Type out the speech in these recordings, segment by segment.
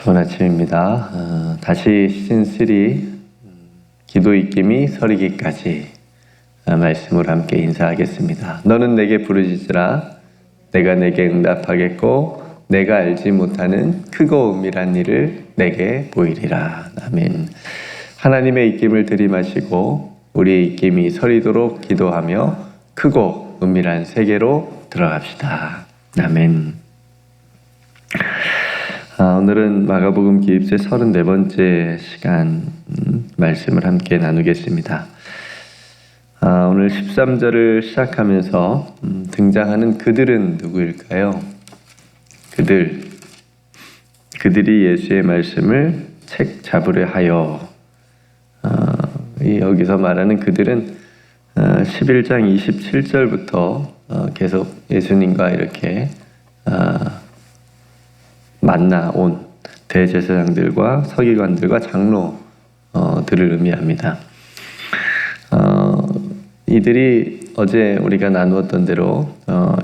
좋은 아침입니다. 다시 시즌3 기도 익김이 서리기까지 말씀으로 함께 인사하겠습니다. 너는 내게 부르짖으라 내가 내게 응답하겠고 내가 알지 못하는 크고 은밀한 일을 내게 보이리라. 아멘. 하나님의 익김을 들이마시고 우리의 익김이 서리도록 기도하며 크고 은밀한 세계로 들어갑시다. 아멘. 오늘은 마가복음 기입세 34번째 시간 말씀을 함께 나누겠습니다. 오늘 13절을 시작하면서 등장하는 그들은 누구일까요? 그들이 예수의 말씀을 책 잡으려 하여. 여기서 말하는 그들은 11장 27절부터 계속 예수님과 이렇게 만나 온 대제사장들과 서기관들과 장로들을 의미합니다. 이들이 어제 우리가 나누었던 대로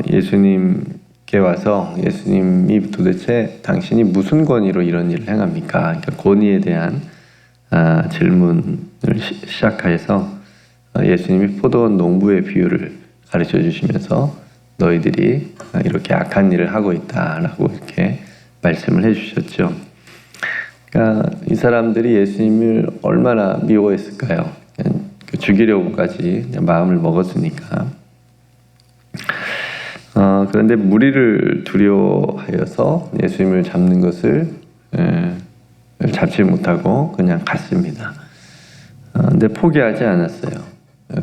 예수님께 와서 예수님이 도대체 당신이 무슨 권위로 이런 일을 행합니까? 그러니까 권위에 대한 질문을 시작해서 예수님이 포도원 농부의 비유를 가르쳐 주시면서 너희들이 이렇게 악한 일을 하고 있다라고 이렇게 말씀을 해주셨죠. 그러니까 이 사람들이 예수님을 얼마나 미워했을까요? 죽이려고까지 마음을 먹었으니까. 그런데 무리를 두려워하여서 예수님을 잡는 것을 잡지 못하고 그냥 갔습니다. 근데 포기하지 않았어요.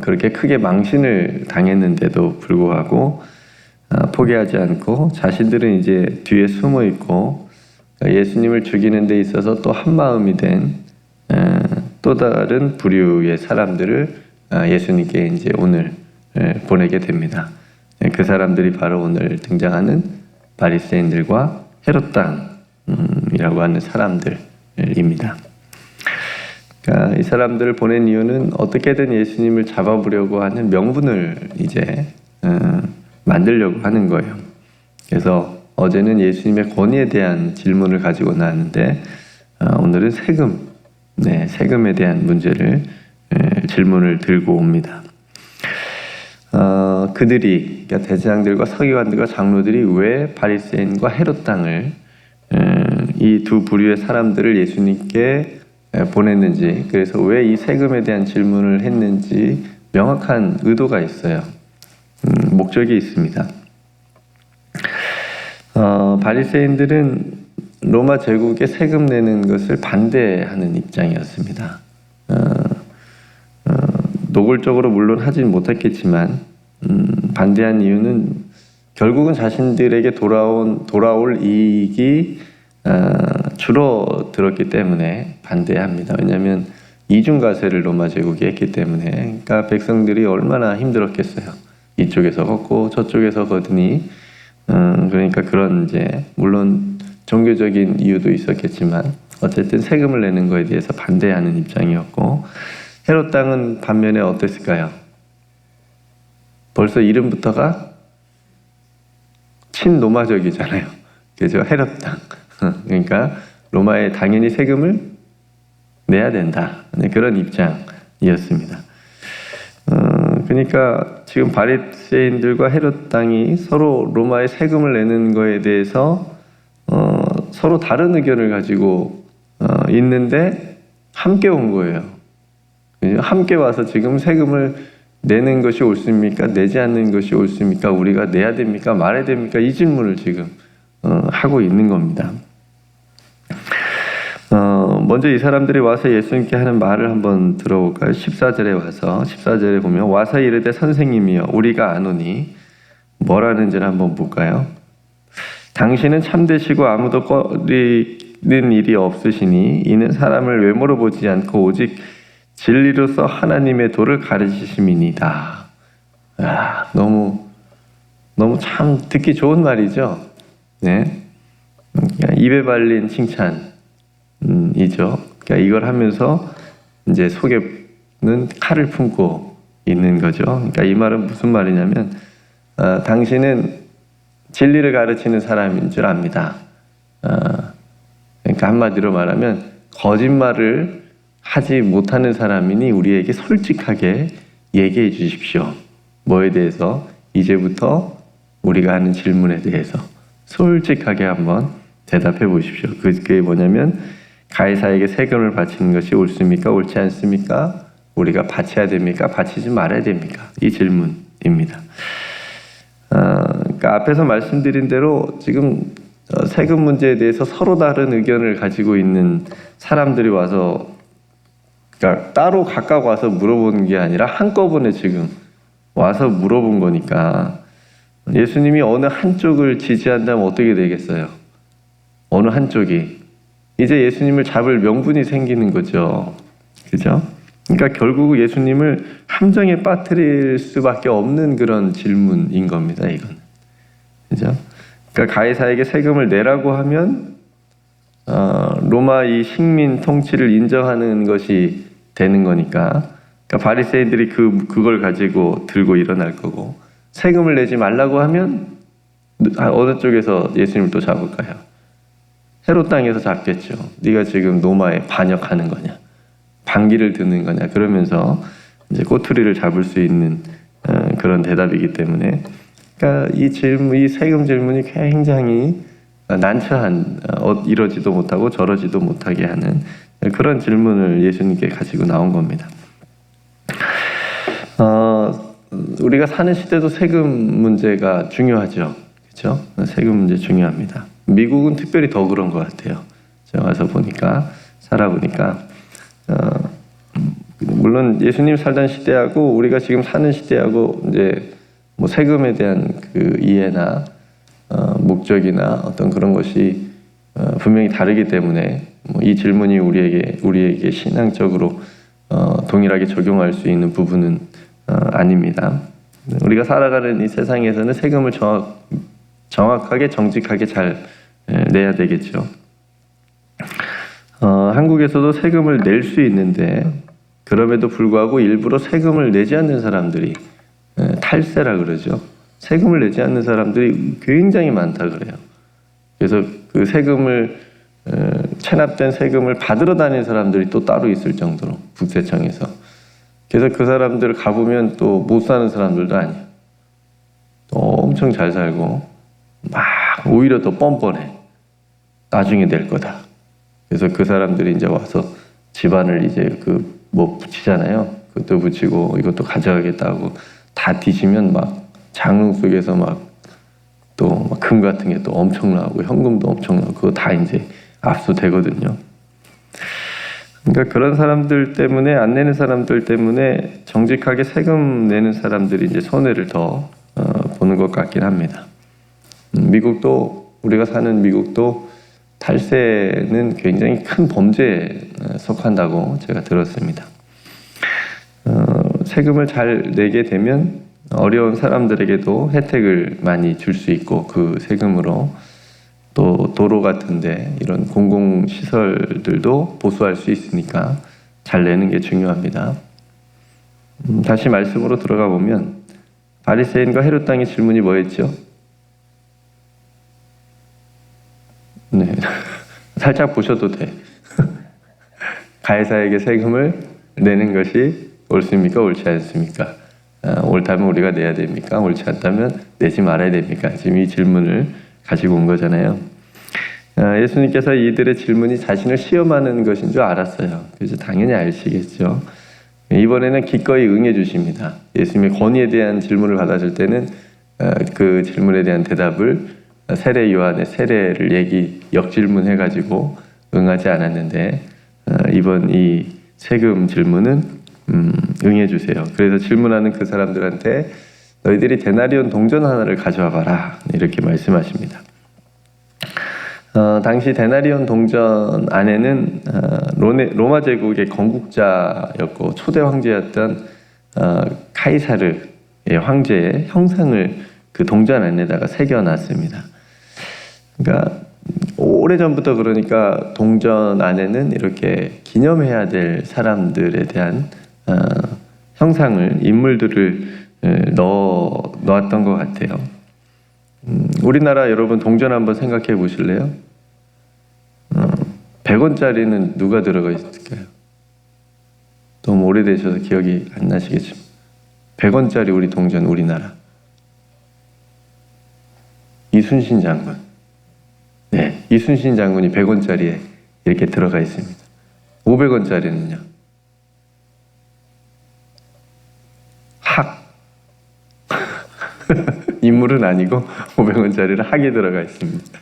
그렇게 크게 망신을 당했는데도 불구하고 포기하지 않고 자신들은 이제 뒤에 숨어 있고 예수님을 죽이는 데 있어서 또 한마음이 된 또 다른 부류의 사람들을 예수님께 이제 오늘 보내게 됩니다. 그 사람들이 바로 오늘 등장하는 바리새인들과 헤롯 당이라고 하는 사람들입니다. 그러니까 이 사람들을 보낸 이유는 어떻게든 예수님을 잡아보려고 하는 명분을 이제 만들려고 하는 거예요. 그래서 어제는 예수님의 권위에 대한 질문을 가지고 나왔는데 오늘은 세금에 대한 문제를 질문을 들고 옵니다. 그들이 그러니까 대제사장들과 서기관들과 장로들이 왜 바리새인과 헤롯 당을 이 두 부류의 사람들을 예수님께 보냈는지, 그래서 왜 이 세금에 대한 질문을 했는지 명확한 의도가 있어요. 목적이 있습니다. 바리새인들은 로마 제국에 세금 내는 것을 반대하는 입장이었습니다. 노골적으로 물론 하진 못했겠지만 반대한 이유는 결국은 자신들에게 돌아올 이익이 줄어들었기 때문에 반대합니다. 왜냐하면 이중과세를 로마 제국이 했기 때문에. 그러니까 백성들이 얼마나 힘들었겠어요. 이쪽에서 걷고 저쪽에서 걷으니. 그러니까 그런 이제 물론 종교적인 이유도 있었겠지만 어쨌든 세금을 내는 거에 대해서 반대하는 입장이었고, 헤롯 당은 반면에 어땠을까요? 벌써 이름부터가 친로마적이잖아요. 그죠? 헤롯 당. 그러니까 로마에 당연히 세금을 내야 된다. 그런 입장이었습니다. 그러니까 지금 바리새인들과 헤롯 당이 서로 로마에 세금을 내는 거에 대해서 서로 다른 의견을 가지고 있는데 함께 온 거예요. 함께 와서 지금 세금을 내는 것이 옳습니까? 내지 않는 것이 옳습니까? 우리가 내야 됩니까? 말해야 됩니까? 이 질문을 지금 하고 있는 겁니다. 먼저 이 사람들이 와서 예수님께 하는 말을 한번 들어볼까요? 14절에 보면 와서 이르되 선생님이여 우리가 아노니 뭐라는지를 한번 볼까요? 당신은 참되시고 아무도 꺼리는 일이 없으시니 이는 사람을 외모로 보지 않고 오직 진리로서 하나님의 도를 가르치심이니이다. 너무 참 듣기 좋은 말이죠. 네, 입에 발린 칭찬이죠. 그러니까 이걸 하면서 이제 속에는 칼을 품고 있는 거죠. 그러니까 이 말은 무슨 말이냐면 진리를 가르치는 사람인 줄 압니다. 그러니까 한마디로 말하면 거짓말을 하지 못하는 사람이니 우리에게 솔직하게 얘기해 주십시오. 뭐에 대해서? 이제부터 우리가 하는 질문에 대해서 솔직하게 한번 대답해 보십시오. 그게 뭐냐면 가이사에게 세금을 바치는 것이 옳습니까? 옳지 않습니까? 우리가 바쳐야 됩니까? 바치지 말아야 됩니까? 이 질문입니다. 그러니까 앞에서 말씀드린 대로 지금 세금 문제에 대해서 서로 다른 의견을 가지고 있는 사람들이 와서, 그러니까 따로 각각 와서 물어보는 게 아니라 한꺼번에 지금 와서 물어본 거니까 예수님이 어느 한쪽을 지지한다면 어떻게 되겠어요? 어느 한쪽이. 이제 예수님을 잡을 명분이 생기는 거죠. 그죠? 그러니까 결국 예수님을 함정에 빠뜨릴 수밖에 없는 그런 질문인 겁니다, 이건. 그죠? 그러니까 가이사에게 세금을 내라고 하면 로마 이 식민 통치를 인정하는 것이 되는 거니까, 그러니까 바리새인들이 그걸 가지고 들고 일어날 거고, 세금을 내지 말라고 하면 어느 쪽에서 예수님을 또 잡을까요? 헤롯 땅에서 잡겠죠. 네가 지금 로마에 반역하는 거냐, 반기를 드는 거냐, 그러면서 이제 꼬투리를 잡을 수 있는 그런 대답이기 때문에, 그러니까 이 세금 질문이 굉장히 난처한, 이러지도 못하고 저러지도 못하게 하는 그런 질문을 예수님께 가지고 나온 겁니다. 우리가 사는 시대도 세금 문제가 중요하죠. 그렇죠? 세금 문제 중요합니다. 미국은 특별히 더 그런 것 같아요. 제가 와서 보니까, 살아보니까, 물론 예수님 살던 시대하고 우리가 지금 사는 시대하고 이제 뭐 세금에 대한 그 이해나 목적이나 어떤 그런 것이 분명히 다르기 때문에 뭐 이 질문이 우리에게 신앙적으로 동일하게 적용할 수 있는 부분은 아닙니다. 우리가 살아가는 이 세상에서는 세금을 정확하게 정직하게 잘 내야 되겠죠. 한국에서도 세금을 낼 수 있는데 그럼에도 불구하고 일부러 세금을 내지 않는 사람들이 탈세라 그러죠. 세금을 내지 않는 사람들이 굉장히 많다 그래요. 그래서 그 세금을 체납된 세금을 받으러 다니는 사람들이 또 따로 있을 정도로, 국세청에서. 그래서 그 사람들 가보면 또 못 사는 사람들도 아니에요. 또 엄청 잘 살고 막 오히려 더 뻔뻔해. 나중에 낼 거다. 그래서 그 사람들이 이제 와서 집안을 이제 뭐 붙이잖아요. 그것도 붙이고 이것도 가져가겠다고 다 뒤지면 막 장롱 속에서 막 또 금 같은 게 또 엄청 나오고 현금도 엄청 나오고 그거 다 이제 압수되거든요. 그러니까 그런 사람들 때문에, 안 내는 사람들 때문에 정직하게 세금 내는 사람들이 이제 손해를 더 보는 것 같긴 합니다. 미국도, 우리가 사는 미국도 탈세는 굉장히 큰 범죄에 속한다고 제가 들었습니다. 세금을 잘 내게 되면 어려운 사람들에게도 혜택을 많이 줄 수 있고, 그 세금으로 또 도로 같은데 이런 공공시설들도 보수할 수 있으니까 잘 내는 게 중요합니다. 다시 말씀으로 들어가 보면 바리새인과 헤롯 땅의 질문이 뭐였죠? 네, 살짝 보셔도 돼. 가이사에게 세금을 내는 것이 옳습니까? 옳지 않습니까? 옳다면 우리가 내야 됩니까? 옳지 않다면 내지 말아야 됩니까? 지금 이 질문을 가지고 온 거잖아요. 예수님께서 이들의 질문이 자신을 시험하는 것인 줄 알았어요. 그래서 당연히 아시겠죠. 이번에는 기꺼이 응해 주십니다. 예수님의 권위에 대한 질문을 받았을 때는 그 질문에 대한 대답을 세례 요한의 세례를 역질문해가지고 응하지 않았는데, 이번 이 세금 질문은 응해 주세요. 그래서 질문하는 그 사람들한테 너희들이 데나리온 동전 하나를 가져와 봐라, 이렇게 말씀하십니다. 당시 데나리온 동전 안에는 로마 제국의 건국자였고 초대 황제였던 카이사르의 황제의 형상을 그 동전 안에다가 새겨놨습니다. 그러니까 오래전부터, 그러니까 동전 안에는 이렇게 기념해야 될 사람들에 대한 형상을, 인물들을 넣었던 것 같아요. 우리나라 여러분 동전 한번 생각해 보실래요? 100원짜리는 누가 들어가 있을까요? 너무 오래되셔서 기억이 안 나시겠지만 100원짜리 우리 동전 우리나라 이순신 장군. 네, 이순신 장군이 100원짜리에 이렇게 들어가 있습니다. 500원짜리는요. 학. 인물은 아니고 500원짜리는 학이 들어가 있습니다.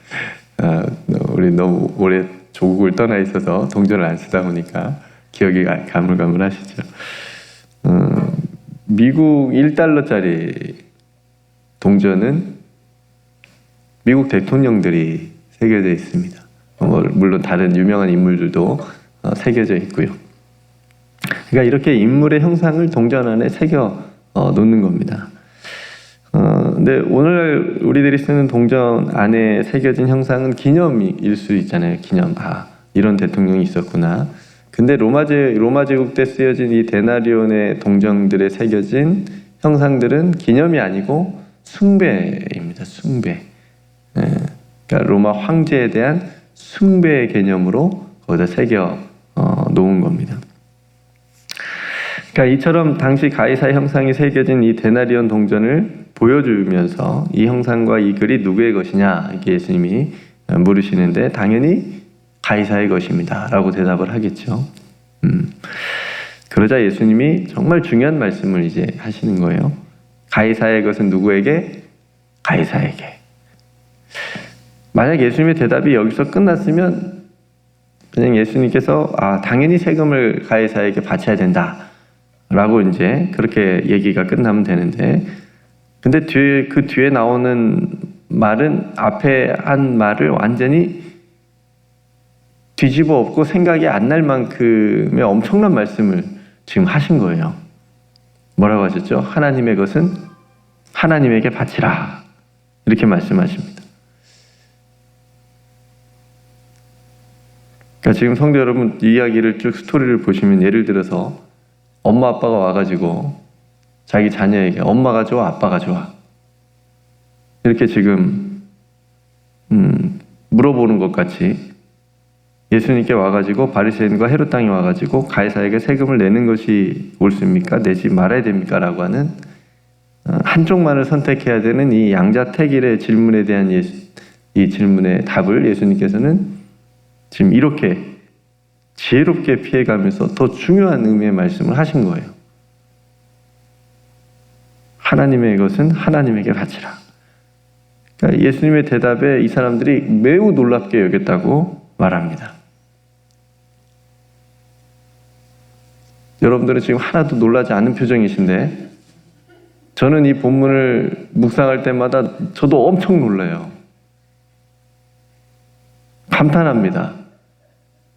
우리 너무 오래 조국을 떠나 있어서 동전을 안 쓰다 보니까 기억이 가물가물하시죠. 미국 1달러짜리 동전은 미국 대통령들이 새겨져 있습니다. 물론 다른 유명한 인물들도 새겨져 있고요. 그러니까 이렇게 인물의 형상을 동전 안에 새겨 놓는 겁니다. 근데 오늘 우리들이 쓰는 동전 안에 새겨진 형상은 기념일 수 있잖아요. 기념. 이런 대통령이 있었구나. 근데 로마 제국 때 쓰여진 이 데나리온의 동전들에 새겨진 형상들은 기념이 아니고 숭배입니다. 숭배. 그러니까 로마 황제에 대한 숭배의 개념으로 거기다 새겨 놓은 겁니다. 그러니까 이처럼 당시 가이사의 형상이 새겨진 이 데나리온 동전을 보여주면서 이 형상과 이 글이 누구의 것이냐 이렇게 예수님이 물으시는데 당연히 가이사의 것입니다 라고 대답을 하겠죠. 그러자 예수님이 정말 중요한 말씀을 이제 하시는 거예요. 가이사의 것은 누구에게? 가이사에게. 만약 예수님의 대답이 여기서 끝났으면 그냥 예수님께서 당연히 세금을 가이사에게 바쳐야 된다 라고 이제 그렇게 얘기가 끝나면 되는데, 근데 그 뒤에 나오는 말은 앞에 한 말을 완전히 뒤집어 엎고 생각이 안 날 만큼의 엄청난 말씀을 지금 하신 거예요. 뭐라고 하셨죠? 하나님의 것은 하나님에게 바치라 이렇게 말씀하십니다. 그러니까 지금 성도 여러분 이야기를 쭉 스토리를 보시면 예를 들어서 엄마 아빠가 와가지고 자기 자녀에게 엄마가 좋아 아빠가 좋아 이렇게 지금 물어보는 것 같이 예수님께 와가지고 바리새인과 헤롯 당이 와가지고 가이사에게 세금을 내는 것이 옳습니까? 내지 말아야 됩니까? 라고 하는 한쪽만을 선택해야 되는 이 양자택일의 질문에 대한 이 질문의 답을 예수님께서는 지금 이렇게 지혜롭게 피해가면서 더 중요한 의미의 말씀을 하신 거예요. 하나님의 것은 하나님에게 바치라. 그러니까 예수님의 대답에 이 사람들이 매우 놀랍게 여겼다고 말합니다. 여러분들은 지금 하나도 놀라지 않은 표정이신데 저는 이 본문을 묵상할 때마다 저도 엄청 놀라요. 감탄합니다.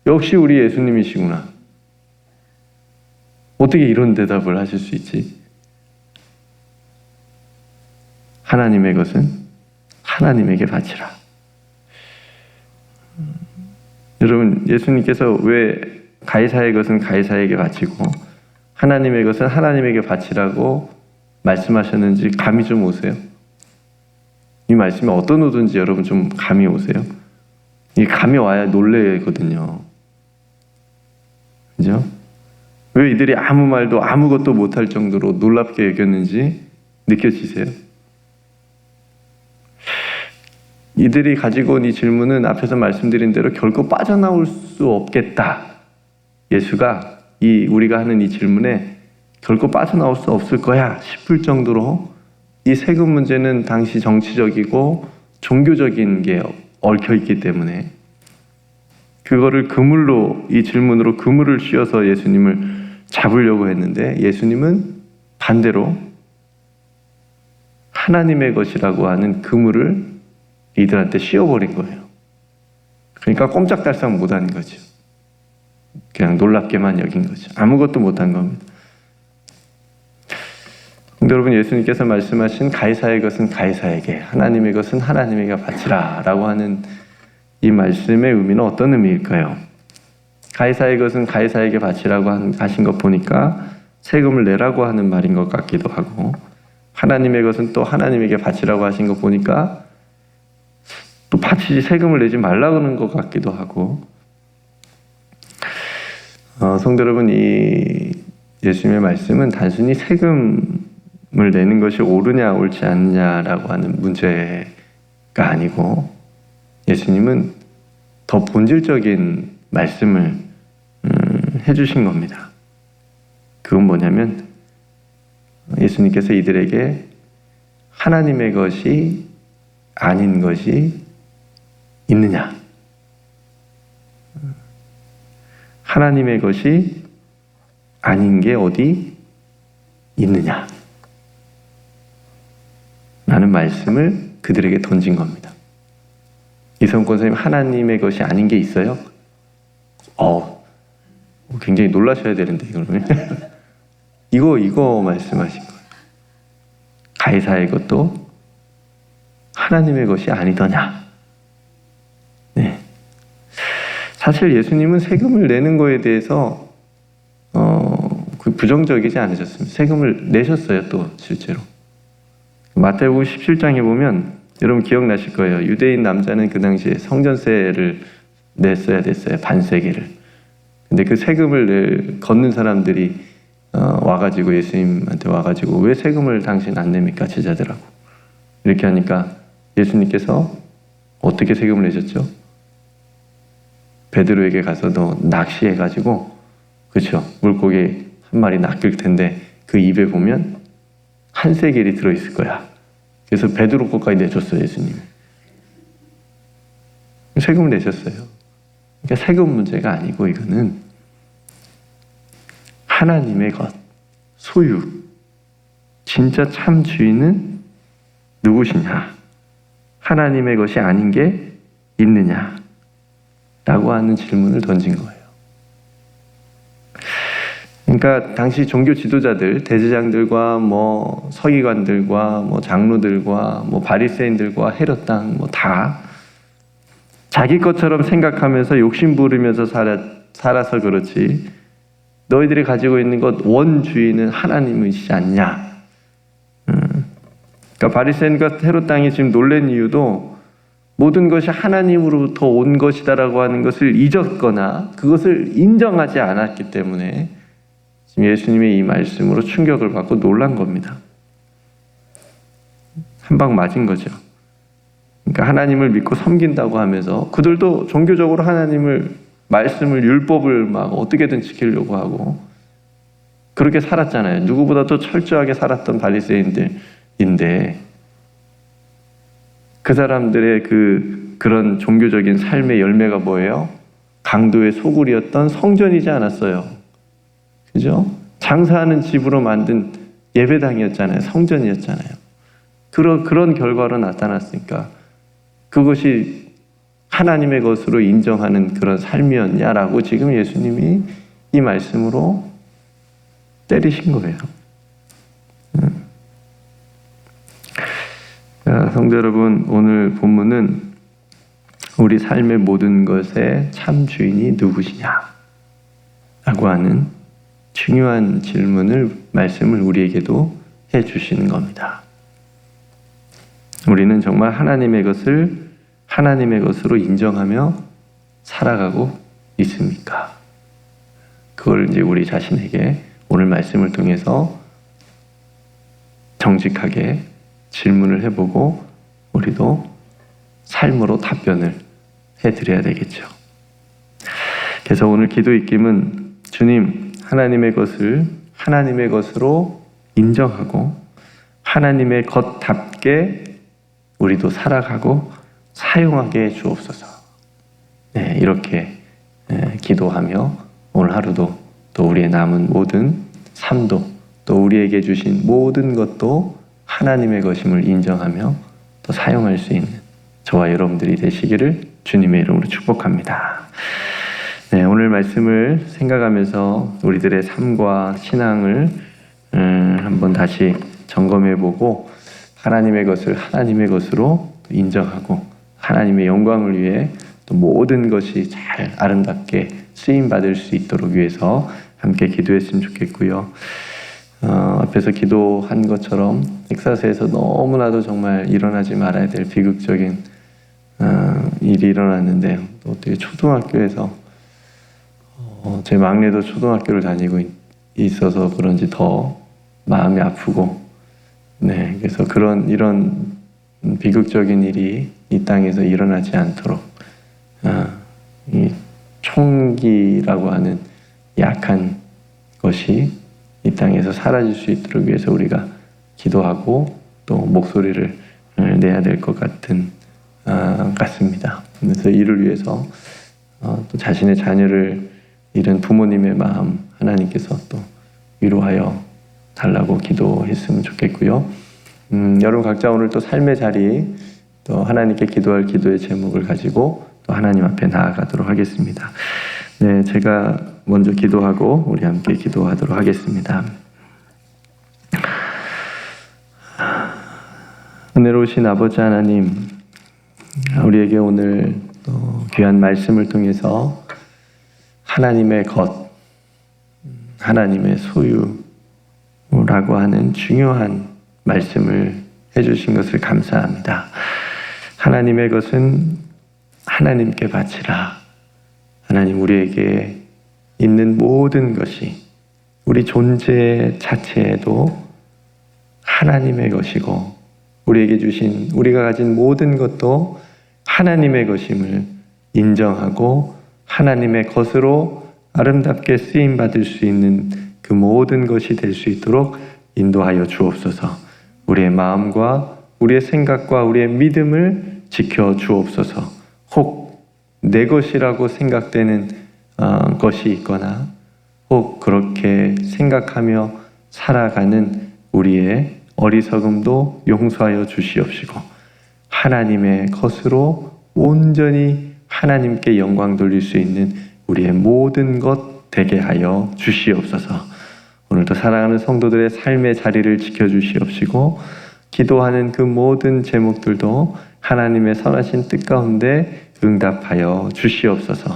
역시 우리 예수님이시구나. 어떻게 이런 대답을 하실 수 있지? 하나님의 것은 하나님에게 바치라. 여러분, 예수님께서 왜 가이사의 것은 가이사에게 바치고 하나님의 것은 하나님에게 바치라고 말씀하셨는지 감이 좀 오세요? 이 말씀이 어떤 의도인지 여러분 좀 감이 오세요? 이 감이 와야 놀래거든요. 그죠? 왜 이들이 아무 말도 아무것도 못할 정도로 놀랍게 여겼는지 느껴지세요? 이들이 가지고 온 이 질문은 앞에서 말씀드린 대로 결코 빠져나올 수 없겠다. 예수가 우리가 하는 이 질문에 결코 빠져나올 수 없을 거야 싶을 정도로 이 세금 문제는 당시 정치적이고 종교적인 게 얽혀있기 때문에 그거를 그물로, 이 질문으로 그물을 씌워서 예수님을 잡으려고 했는데 예수님은 반대로 하나님의 것이라고 하는 그물을 이들한테 씌워버린 거예요. 그러니까 꼼짝달싹 못한 거죠. 그냥 놀랍게만 여긴 거죠. 아무것도 못한 겁니다. 근데 여러분, 예수님께서 말씀하신 가이사의 것은 가이사에게, 하나님의 것은 하나님에게 바치라 라고 하는 이 말씀의 의미는 어떤 의미일까요? 가이사의 것은 가이사에게 바치라고 하신 것 보니까 세금을 내라고 하는 말인 것 같기도 하고, 하나님의 것은 또 하나님에게 바치라고 하신 것 보니까 또 바치지 세금을 내지 말라고 하는 것 같기도 하고, 성도 여러분, 이 예수님의 말씀은 단순히 세금을 내는 것이 옳으냐 옳지 않느냐라고 하는 문제가 아니고, 예수님은 더 본질적인 말씀을 해주신 겁니다. 그건 뭐냐면, 예수님께서 이들에게 하나님의 것이 아닌 것이 있느냐, 하나님의 것이 아닌 게 어디 있느냐 라는 말씀을 그들에게 던진 겁니다. 이성권 선생님, 하나님의 것이 아닌 게 있어요? 굉장히 놀라셔야 되는데, 그러면 이거 말씀하신 거예요. 가이사의 것도 하나님의 것이 아니더냐. 네. 사실 예수님은 세금을 내는 거에 대해서 부정적이지 않으셨습니다. 세금을 내셨어요, 또 실제로. 마태복음 17장에 보면 여러분 기억나실 거예요. 유대인 남자는 그 당시에 성전세를 냈어야 됐어요. 반세계를. 근데 그 세금을 걷는 사람들이 와가지고 예수님한테 와가지고 왜 세금을 당신 안 냅니까? 제자들하고. 이렇게 하니까 예수님께서 어떻게 세금을 내셨죠? 베드로에게 가서 너 낚시해가지고, 그렇죠? 물고기 한 마리 낚일 텐데 그 입에 보면 한 세겔이 들어있을 거야. 그래서 베드로 것까지 내줬어요, 예수님이. 세금을 내셨어요. 그러니까 세금 문제가 아니고, 이거는 하나님의 것, 소유, 진짜 참 주인은 누구시냐? 하나님의 것이 아닌 게 있느냐? 라고 하는 질문을 던진 거예요. 그러니까 당시 종교 지도자들, 대제장들과 서기관들과 장로들과 바리새인들과 헤롯 당 다 자기 것처럼 생각하면서 욕심 부리면서 살아서 그렇지, 너희들이 가지고 있는 것 원주인은 하나님이시지 않냐. 그러니까 바리새인과 헤롯 당이 지금 놀란 이유도 모든 것이 하나님으로부터 온 것이다라고 하는 것을 잊었거나 그것을 인정하지 않았기 때문에 지금 예수님의 이 말씀으로 충격을 받고 놀란 겁니다. 한 방 맞은 거죠. 그러니까 하나님을 믿고 섬긴다고 하면서 그들도 종교적으로 하나님을, 말씀을, 율법을 막 어떻게든 지키려고 하고 그렇게 살았잖아요. 누구보다도 철저하게 살았던 바리새인들인데, 그 사람들의 그런 종교적인 삶의 열매가 뭐예요? 강도의 소굴이었던 성전이지 않았어요. 그죠? 장사하는 집으로 만든 예배당이었잖아요. 성전이었잖아요. 그런 결과로 나타났으니까 그것이 하나님의 것으로 인정하는 그런 삶이었냐라고 지금 예수님이 이 말씀으로 때리신 거예요. 성도 여러분, 오늘 본문은 우리 삶의 모든 것의 참 주인이 누구시냐 라고 하는 중요한 말씀을 우리에게도 해주시는 겁니다. 우리는 정말 하나님의 것을 하나님의 것으로 인정하며 살아가고 있습니까? 그걸 이제 우리 자신에게 오늘 말씀을 통해서 정직하게 질문을 해보고 우리도 삶으로 답변을 해드려야 되겠죠. 그래서 오늘 기도 입김은 주님, 하나님의 것을 하나님의 것으로 인정하고 하나님의 것답게 우리도 살아가고 사용하게 해 주옵소서. 네, 이렇게 기도하며 오늘 하루도 또 우리의 남은 모든 삶도 또 우리에게 주신 모든 것도 하나님의 것임을 인정하며 또 사용할 수 있는 저와 여러분들이 되시기를 주님의 이름으로 축복합니다. 네, 오늘 말씀을 생각하면서 우리들의 삶과 신앙을 한번 다시 점검해보고 하나님의 것을 하나님의 것으로 인정하고 하나님의 영광을 위해 또 모든 것이 잘 아름답게 쓰임받을 수 있도록 위해서 함께 기도했으면 좋겠고요. 앞에서 기도한 것처럼 텍사스에서 너무나도 정말 일어나지 말아야 될 비극적인 일이 일어났는데, 또 어떻게 초등학교에서 제 막내도 초등학교를 다니고 있어서 그런지 더 마음이 아프고, 네, 그래서 이런 비극적인 일이 이 땅에서 일어나지 않도록 이 총기라고 하는 약한 것이 이 땅에서 사라질 수 있도록 위해서 우리가 기도하고 또 목소리를 내야 될 것 같습니다. 그래서 이를 위해서 또 자신의 자녀를 잃은 부모님의 마음 하나님께서 또 위로하여 달라고 기도했으면 좋겠고요. 여러분 각자 오늘 또 삶의 자리, 또 하나님께 기도할 기도의 제목을 가지고 또 하나님 앞에 나아가도록 하겠습니다. 네, 제가 먼저 기도하고 우리 함께 기도하도록 하겠습니다. 은혜로우신 아버지 하나님, 우리에게 오늘 또 귀한 말씀을 통해서 하나님의 것, 하나님의 소유라고 하는 중요한 말씀을 해주신 것을 감사합니다. 하나님의 것은 하나님께 바치라. 하나님, 우리에게 있는 모든 것이 우리 존재 자체에도 하나님의 것이고, 우리에게 주신, 우리가 가진 모든 것도 하나님의 것임을 인정하고 하나님의 것으로 아름답게 쓰임받을 수 있는 그 모든 것이 될 수 있도록 인도하여 주옵소서. 우리의 마음과 우리의 생각과 우리의 믿음을 지켜 주옵소서. 혹 내 것이라고 생각되는 것이 있거나 혹 그렇게 생각하며 살아가는 우리의 어리석음도 용서하여 주시옵시고, 하나님의 것으로 온전히 하나님께 영광 돌릴 수 있는 우리의 모든 것 되게 하여 주시옵소서. 오늘도 사랑하는 성도들의 삶의 자리를 지켜주시옵시고, 기도하는 그 모든 제목들도 하나님의 선하신 뜻 가운데 응답하여 주시옵소서.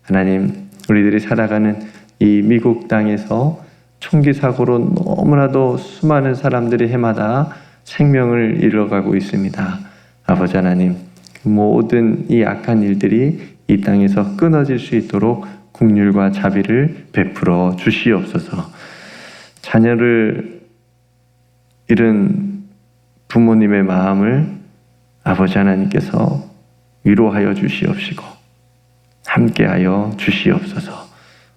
하나님, 우리들이 살아가는 이 미국 땅에서 총기 사고로 너무나도 수많은 사람들이 해마다 생명을 잃어가고 있습니다. 아버지 하나님, 그 모든 이 악한 일들이 이 땅에서 끊어질 수 있도록 긍휼과 자비를 베풀어 주시옵소서. 자녀를 잃은 부모님의 마음을 아버지 하나님께서 위로하여 주시옵시고 함께하여 주시옵소서.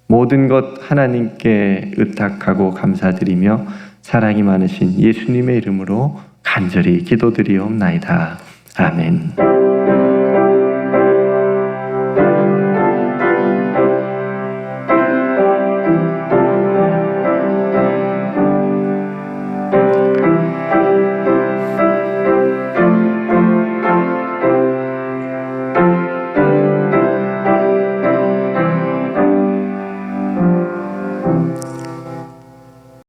모든 것 하나님께 의탁하고 감사드리며 사랑이 많으신 예수님의 이름으로 간절히 기도드리옵나이다. 아멘.